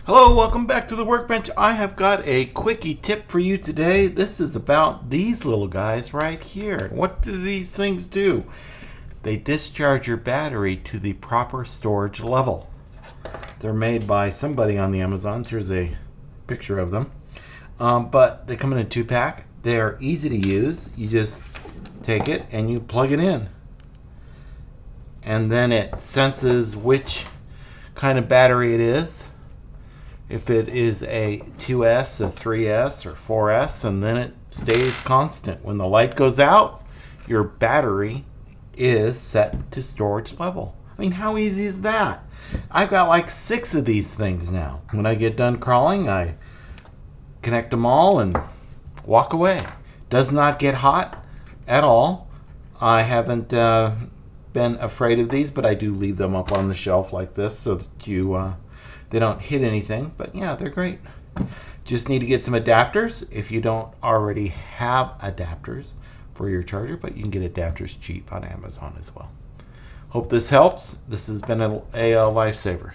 Hello, welcome back to the workbench. I have got a quickie tip for you today. This is about these little guys right here. What do these things do? They discharge your battery to the proper storage level. They're made by somebody on the Amazons. Here's a picture of them. But they come in a 2-pack. They're easy to use. You just take it and you plug it in. And then it senses which kind of battery it is. If it is a 2S, a 3S, or 4S, and then it stays constant. When the light goes out, your battery is set to storage level. I mean, how easy is that? I've got like 6 of these things now. When I get done crawling, I connect them all and walk away. Does not get hot at all. I haven't been afraid of these, but I do leave them up on the shelf like this so that they don't hit anything. But yeah, they're great. Just need to get some adapters if you don't already have adapters for your charger, but you can get adapters cheap on Amazon as well. Hope this helps. This has been a lifesaver.